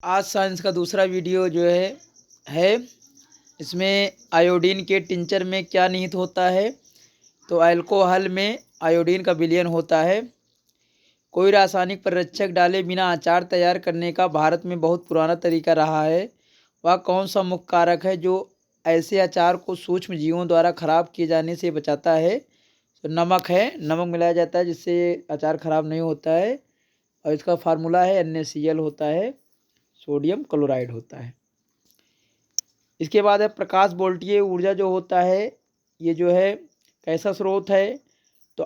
आज साइंस का दूसरा वीडियो जो है इसमें आयोडीन के टिंचर में क्या निहित होता है। तो अल्कोहल में आयोडीन का विलयन होता है। कोई रासायनिक परिरक्षक डाले बिना अचार तैयार करने का भारत में बहुत पुराना तरीका रहा है। वह कौन सा मुख्य कारक है जो ऐसे अचार को सूक्ष्म जीवों द्वारा खराब किए जाने से बचाता है। तो नमक है, नमक मिलाया जाता है जिससे अचार खराब नहीं होता है। और इसका फार्मूला है NaCl होता है, सोडियम क्लोराइड होता है। इसके बाद है प्रकाश वोल्टीय ऊर्जा जो होता है ये जो है कैसा स्रोत है। तो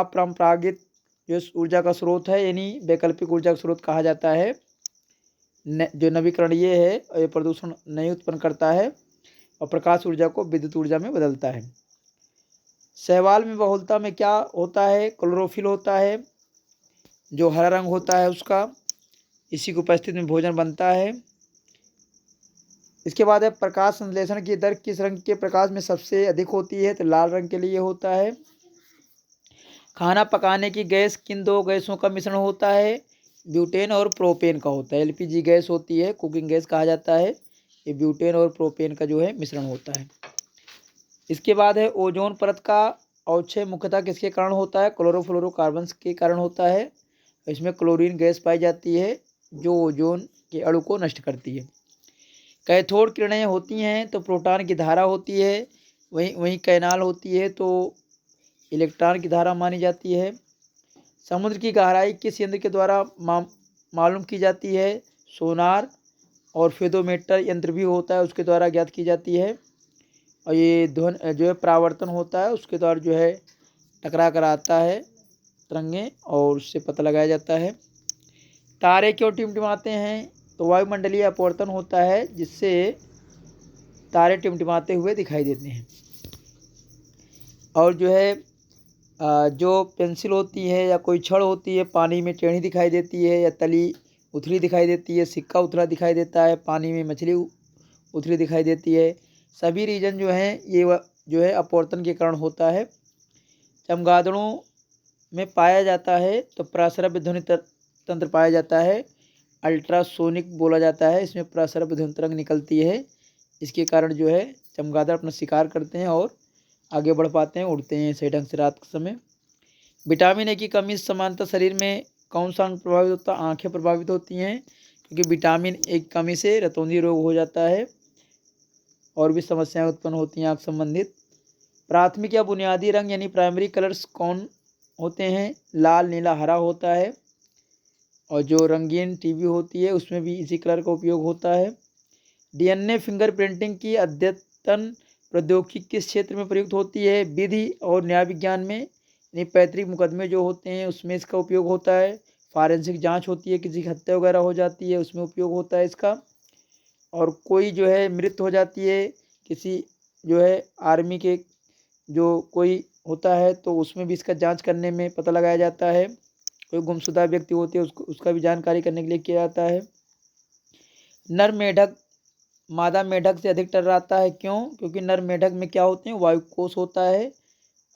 अपरंपरागित जो ऊर्जा का स्रोत है यानी वैकल्पिक ऊर्जा का स्रोत कहा जाता है। जो नवीकरणीय है और ये प्रदूषण नहीं उत्पन्न करता है और प्रकाश ऊर्जा को विद्युत ऊर्जा में बदलता है। शैवाल में बहुलता में क्या होता है, क्लोरोफिल होता है जो हरा रंग होता है उसका, इसी की उपस्थिति में भोजन बनता है। इसके बाद है प्रकाश संश्लेषण की दर किस रंग के प्रकाश में सबसे अधिक होती है। तो लाल रंग के लिए होता है। खाना पकाने की गैस किन दो गैसों का मिश्रण होता है, ब्यूटेन और प्रोपेन का होता है। LPG गैस होती है, कुकिंग गैस कहा जाता है। ये ब्यूटेन और प्रोपेन का जो है मिश्रण होता है। इसके बाद है ओजोन परत का अवक्षय मुख्यतः किसके कारण होता है, क्लोरोफ्लोरोकार्बन के कारण होता है। इसमें क्लोरीन गैस पाई जाती है जो ओजोन के अणु को नष्ट करती है। कैथोड किरणें होती हैं तो प्रोटॉन की धारा होती है, वहीं कैनाल होती है तो इलेक्ट्रॉन की धारा मानी जाती है। समुद्र की गहराई किस यंत्र के द्वारा मालूम की जाती है, सोनार और फेदोमीटर यंत्र भी होता है उसके द्वारा ज्ञात की जाती है। और ये ध्वनि जो है परावर्तन होता है उसके द्वारा जो है टकरा कर आता है तरंगें और उससे पता लगाया जाता है। तारे क्यों टिमटिमाते हैं, तो वायुमंडलीय अपवर्तन होता है जिससे तारे टिमटिमाते हुए दिखाई देते हैं। और जो है जो पेंसिल होती है या कोई छड़ होती है पानी में टेढ़ी दिखाई देती है या तली उथली दिखाई देती है, सिक्का उथला दिखाई देता है, पानी में मछली उथली दिखाई देती है। सभी रीजन जो हैं ये जो है अपवर्तन के कारण होता है। चमगादड़ों में पाया जाता है तो प्रसरव ध्वनि तंत्र पाया जाता है, अल्ट्रासोनिक बोला जाता है। इसमें प्रसरव ध्वनि तरंग निकलती है, इसके कारण जो है चमगादड़ अपना शिकार करते हैं और आगे बढ़ पाते हैं, उड़ते हैं सही ढंग से रात के समय। विटामिन ए की कमी से सामान्यतः शरीर में कौन सा अंग प्रभावित होता है, आँखें प्रभावित होती हैं क्योंकि विटामिन ए की कमी से रतौंधी रोग हो जाता है और भी समस्याएं उत्पन्न होती हैं आँख संबंधित। प्राथमिक या बुनियादी रंग यानी प्राइमरी कलर्स कौन होते हैं, लाल नीला हरा होता है। और जो रंगीन टीवी होती है उसमें भी इसी कलर का उपयोग होता है। DNA फिंगरप्रिंटिंग की अद्यतन प्रौद्योगिकी किस क्षेत्र में प्रयुक्त होती है, विधि और न्याय विज्ञान में यानी पैतृक मुकदमे जो होते हैं उसमें इसका उपयोग होता है। फॉरेंसिक जांच होती है, किसी की हत्या वगैरह हो जाती है उसमें उपयोग होता है इसका। और कोई जो है मृत्यु हो जाती है किसी जो है आर्मी के जो कोई होता है तो उसमें भी इसका जांच करने में पता लगाया जाता है। कोई गुमशुदा व्यक्ति होती है उसका भी जानकारी करने के लिए किया जाता है। नर मेढक मादा मेढक से अधिक टर्राता है, क्यों, क्योंकि नर मेढक में क्या होते हैं वायु कोश होता है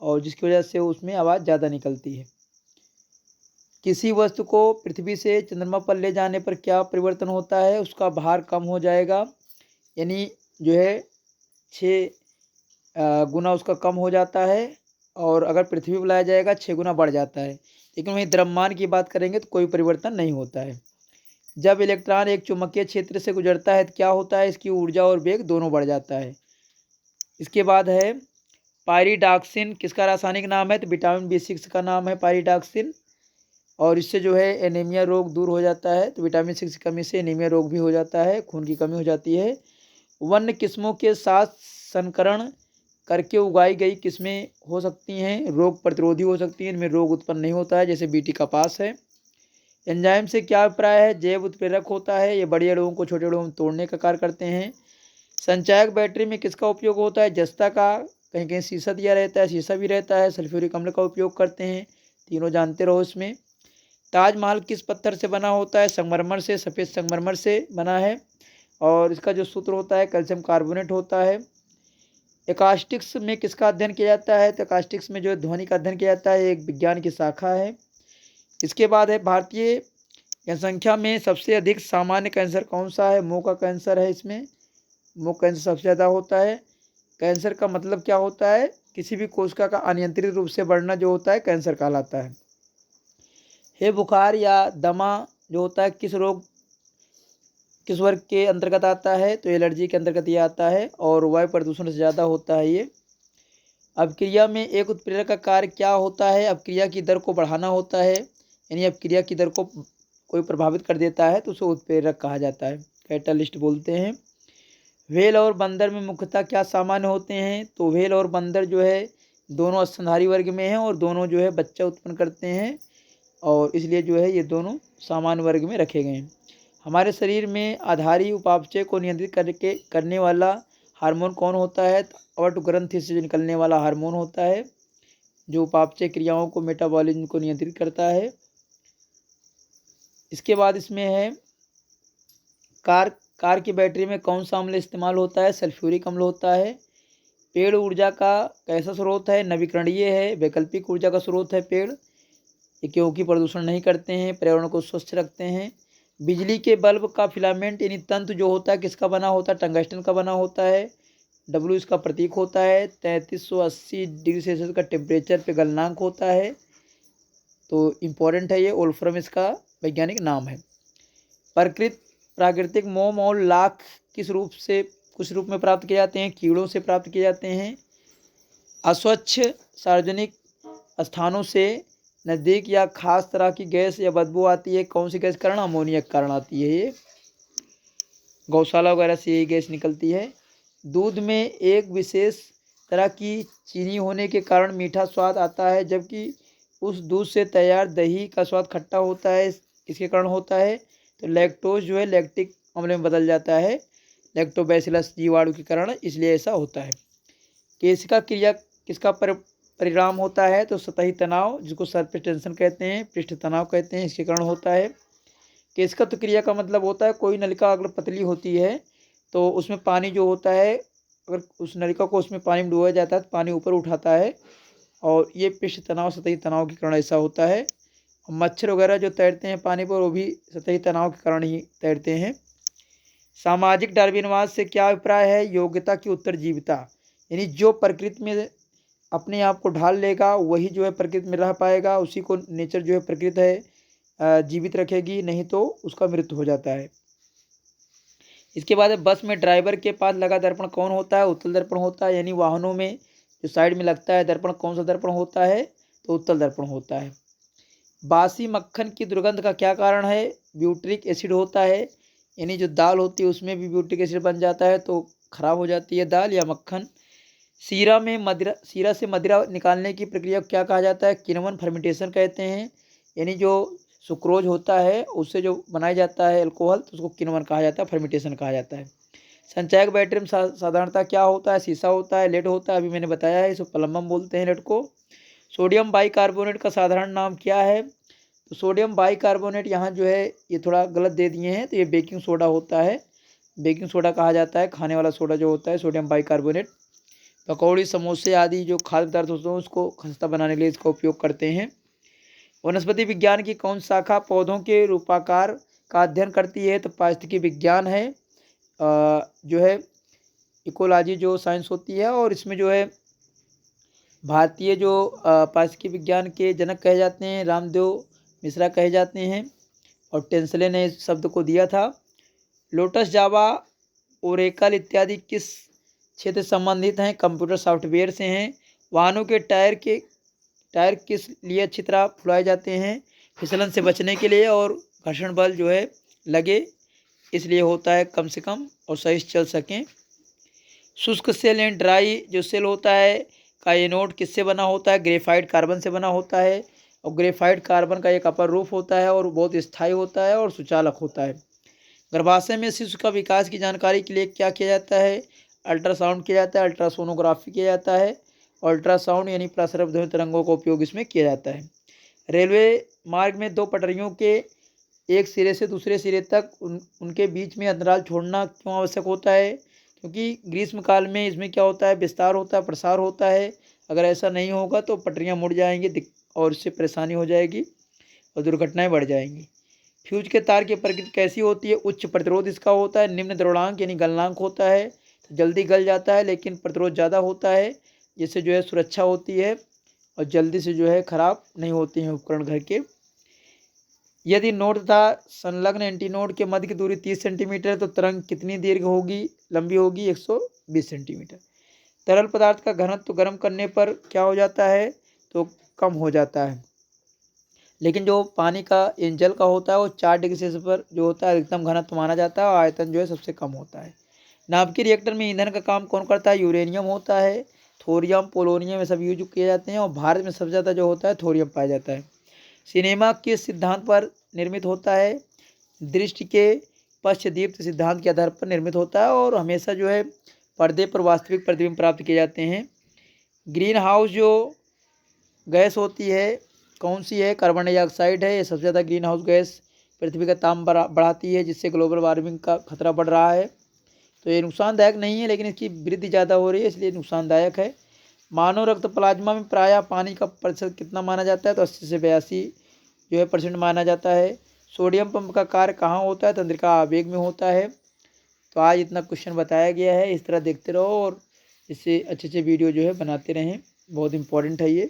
और जिसकी वजह से उसमें आवाज़ ज़्यादा निकलती है। किसी वस्तु को पृथ्वी से चंद्रमा पर ले जाने पर क्या परिवर्तन होता है, उसका भार कम हो जाएगा यानी जो है 6 गुना उसका कम हो जाता है। और अगर पृथ्वी पर लाया जाएगा 6 गुना बढ़ जाता है। लेकिन वहीं द्रव्यमान की बात करेंगे तो कोई परिवर्तन नहीं होता है। जब इलेक्ट्रॉन एक चुंबकीय क्षेत्र से गुजरता है तो क्या होता है, इसकी ऊर्जा और वेग दोनों बढ़ जाता है। इसके बाद है पायरिडॉक्सिन किसका रासायनिक नाम है, तो विटामिन B6 का नाम है पायरिडॉक्सिन। और इससे जो है एनीमिया रोग दूर हो जाता है। तो विटामिन 6 की कमी से एनीमिया रोग भी हो जाता है, खून की कमी हो जाती है। वन्य किस्मों के साथ संकरण करके उगाई गई किस्में हो सकती हैं रोग प्रतिरोधी हो सकती हैं, इनमें रोग उत्पन्न नहीं होता है, जैसे बीटी कपास है। एंजाइम से क्या अभिप्राय है, जैव उत्प्रेरक होता है, ये बड़े अणुओं को छोटे अणुओं में तोड़ने का कार्य करते हैं। संचायक बैटरी में किसका उपयोग होता है, जस्ता का, कहीं कहीं शीशा दिया रहता है, शीशा भी रहता है, सल्फ्यूरिक अम्ल का उपयोग करते हैं, तीनों जानते रहो इसमें। ताजमहल किस पत्थर से बना होता है, संगमरमर से, सफ़ेद संगमरमर से बना है और इसका जो सूत्र होता है कैल्शियम कार्बोनेट होता है। एकास्टिक्स में किसका अध्ययन किया जाता है, तो एकास्टिक्स में जो ध्वनि का अध्ययन किया जाता है एक विज्ञान की शाखा है। इसके बाद है भारतीय जनसंख्या में सबसे अधिक सामान्य कैंसर कौन सा है? मुंह का कैंसर है। इसमें मुंह कैंसर सबसे ज़्यादा होता है। कैंसर का मतलब क्या होता है? किसी भी कोशिका का अनियंत्रित रूप से बढ़ना जो होता है कैंसर कहलाता है। हे बुखार या दमा जो होता है किस वर्ग के अंतर्गत आता है? तो एलर्जी के अंतर्गत ये आता है और वायु प्रदूषण से ज़्यादा होता है ये। अपक्रिया में एक उत्प्रेरक का कार्य क्या होता है? अपक्रिया की दर को बढ़ाना होता है, यानी अपक्रिया की दर को कोई प्रभावित कर देता है तो उसे उत्प्रेरक कहा जाता है, कैटालिस्ट बोलते हैं। व्हेल और बंदर में मुख्यतः क्या सामान्य होते हैं? तो व्हेल और बंदर जो है दोनों स्तनधारी वर्ग में हैं और दोनों जो है बच्चा उत्पन्न करते हैं और इसलिए जो है ये दोनों सामान्य वर्ग में रखे गए हैं। हमारे शरीर में आधारी उपापचय को नियंत्रित करने वाला हार्मोन कौन होता है? तो अवट ग्रंथि से निकलने वाला हार्मोन होता है जो उपापचय क्रियाओं को, मेटाबॉलिज्म को नियंत्रित करता है। इसके बाद इसमें है कार की बैटरी में कौन सा अम्ल इस्तेमाल होता है? सल्फ्यूरिक अम्ल होता है। पेड़ ऊर्जा का कैसा स्रोत है? नवीकरणीय है, वैकल्पिक ऊर्जा का स्रोत है पेड़, क्योंकि प्रदूषण नहीं करते हैं, पर्यावरण को स्वच्छ रखते हैं। बिजली के बल्ब का फिलामेंट यानी तंतु जो होता है किसका बना होता है? टंगस्टन का बना होता है। W इसका प्रतीक होता है। 3380 डिग्री सेल्सियस का टेम्परेचर पे गलनांक होता है, तो इम्पोर्टेंट है ये। वोल्फ्रम इसका वैज्ञानिक नाम है। प्राकृतिक मोम और लाख किस रूप में प्राप्त किए जाते हैं? कीड़ों से प्राप्त किए जाते हैं। अस्वच्छ सार्वजनिक स्थानों से नज़दीक या खास तरह की गैस या बदबू आती है, कौन सी गैस कारण? अमोनिया के कारण आती है ये। गौशाला वगैरह से यही गैस निकलती है। दूध में एक विशेष तरह की चीनी होने के कारण मीठा स्वाद आता है, जबकि उस दूध से तैयार दही का स्वाद खट्टा होता है। इसके कारण होता है तो लैक्टोज जो है लैक्टिक अम्ल में बदल जाता है, लैक्टोबैसिलस जीवाणु के कारण, इसलिए ऐसा होता है। केशिका क्रिया किसका परिणाम होता है? तो सतही तनाव, जिसको सरफेस टेंशन कहते हैं, पृष्ठ तनाव कहते हैं, इसके कारण होता है। केशिकत्व क्रिया का मतलब होता है कोई नलिका अगर पतली होती है तो उसमें पानी जो होता है, अगर उस नलिका को उसमें पानी में डुबाया जाता है तो पानी ऊपर उठाता है, और ये पृष्ठ तनाव, सतही तनाव के कारण ऐसा होता है। मच्छर वगैरह जो तैरते हैं पानी पर वो भी सतही तनाव के कारण ही तैरते हैं। सामाजिक डार्विनवाद से क्या अभिप्राय है? योग्यता की उत्तरजीविता, यानी जो प्रकृति में अपने आप को ढाल लेगा वही जो है प्रकृति में रह पाएगा, उसी को नेचर जो है प्रकृति है जीवित रखेगी, नहीं तो उसका मृत्यु हो जाता है। इसके बाद बस में ड्राइवर के पास लगा दर्पण कौन होता है? उत्तल दर्पण होता है, यानी वाहनों में जो साइड में लगता है दर्पण, कौन सा दर्पण होता है? तो उत्तल दर्पण होता है। बासी मक्खन की दुर्गंध का क्या कारण है? ब्यूटरिक एसिड होता है, यानी जो दाल होती है उसमें भी ब्यूटरिक एसिड बन जाता है तो खराब हो जाती है दाल या मक्खन। सीरा से मदिरा निकालने की प्रक्रिया को क्या कहा जाता है? किण्वन फर्मेंटेशन कहते हैं, यानी जो सुक्रोज होता है उससे जो बनाया जाता है अल्कोहल, तो उसको किण्वन कहा जाता है, फर्मेंटेशन कहा जाता है। संचायक बैटरी में साधारणतः क्या होता है? शीशा होता है, लेड होता है, अभी मैंने बताया है, इसको प्लम्बम बोलते हैं लेड को। सोडियम बाइकार्बोनेट का साधारण नाम क्या है? तो सोडियम बाइकार्बोनेट यहाँ जो है ये थोड़ा गलत दे दिए हैं, तो ये बेकिंग सोडा होता है, बेकिंग सोडा कहा जाता है, खाने वाला सोडा जो होता है सोडियम बाइकार्बोनेट। पकौड़ी, समोसे आदि जो खाद्य पदार्थ होते हैं उसको खस्ता बनाने के लिए इसका उपयोग करते हैं। वनस्पति विज्ञान की कौन शाखा पौधों के रूपाकार का अध्ययन करती है? तो पारिस्थितिकी विज्ञान है, जो है इकोलॉजी जो साइंस होती है, और इसमें जो है भारतीय जो पारिस्थितिकी विज्ञान के जनक कहे जाते हैं रामदेव मिश्रा कहे जाते हैं, और टेंसले ने इस शब्द को दिया था। लोटस, जावा, ओरेकल इत्यादि किस क्षेत्र से संबंधित हैं? कंप्यूटर सॉफ्टवेयर से हैं। वाहनों के टायर किस लिए अच्छी तरह फुलाए जाते हैं? फिसलन से बचने के लिए, और घर्षण बल जो है लगे इसलिए होता है कम से कम, और सही से चल सकें। शुष्क सेल एंड ड्राई जो सेल होता है का एनोड किससे बना होता है? ग्रेफाइट कार्बन से बना होता है, और ग्रेफाइट कार्बन का एक अपर रूफ होता है और बहुत स्थायी होता है और सुचालक होता है। गर्भाशय में शिशु का विकास की जानकारी के लिए क्या किया जाता है? अल्ट्रासाउंड किया जाता है, अल्ट्रासोनोग्राफी किया जाता है, अल्ट्रासाउंड यानी प्रसरव ध्वनि तरंगों का उपयोग इसमें किया जाता है। रेलवे मार्ग में दो पटरियों के एक सिरे से दूसरे सिरे तक उनके बीच में अंतराल छोड़ना क्यों आवश्यक होता है? क्योंकि ग्रीष्म काल में इसमें क्या होता है? विस्तार होता है, प्रसार होता है। अगर ऐसा नहीं होगा तो पटरियां मुड़ जाएंगी और इससे परेशानी हो जाएगी और दुर्घटनाएं बढ़ जाएंगी। फ्यूज के तार की प्रकृति कैसी होती है? उच्च प्रतिरोध इसका होता है, निम्न द्रव्यंक यानी गलनांक होता है, तो जल्दी गल जाता है, लेकिन प्रतिरोध ज़्यादा होता है, जिससे जो है सुरक्षा होती है और जल्दी से जो है खराब नहीं होते हैं उपकरण घर के। यदि नोड तथा संलग्न एंटीनोड के मध्य की दूरी 30 सेंटीमीटर है तो तरंग कितनी दीर्घ होगी, लंबी होगी? 120 सेंटीमीटर। तरल पदार्थ का घनत्व गर्म करने पर क्या हो जाता है? तो कम हो जाता है, लेकिन जो पानी का जल का होता है वो 4 डिग्री सेल्सियस पर जो होता है अधिकतम घनत्व माना जाता है और आयतन जो है सबसे कम होता है। नाभिकीय रिएक्टर में ईंधन का काम कौन करता है? यूरेनियम होता है, थोरियम, पोलोनियम ये सब यूज किए जाते हैं और भारत में सबसे ज़्यादा जो होता है थोरियम पाया जाता है। सिनेमा किस सिद्धांत पर निर्मित होता है? दृष्टि के पश्चदीप्त सिद्धांत के आधार पर निर्मित होता है और हमेशा जो है पर्दे पर वास्तविक प्रतिबिंब प्राप्त किए जाते हैं। ग्रीन हाउस जो गैस होती है कौन सी है? कार्बन डाइऑक्साइड है। ये सबसे ज़्यादा ग्रीन हाउस गैस पृथ्वी का ताप बढ़ाती है, जिससे ग्लोबल वार्मिंग का खतरा बढ़ रहा है। तो ये नुकसानदायक नहीं है, लेकिन इसकी वृद्धि ज़्यादा हो रही है, इसलिए नुकसानदायक है। मानव रक्त प्लाज्मा में प्रायः पानी का प्रतिशत कितना माना जाता है? तो 80 से 82 जो है % माना जाता है। सोडियम पंप का कार्य कहाँ होता है? तंत्रिका आवेग में होता है। तो आज इतना क्वेश्चन बताया गया है, इस तरह देखते रहो और इससे अच्छे अच्छे वीडियो जो है बनाते रहें, बहुत इंपॉर्टेंट है ये।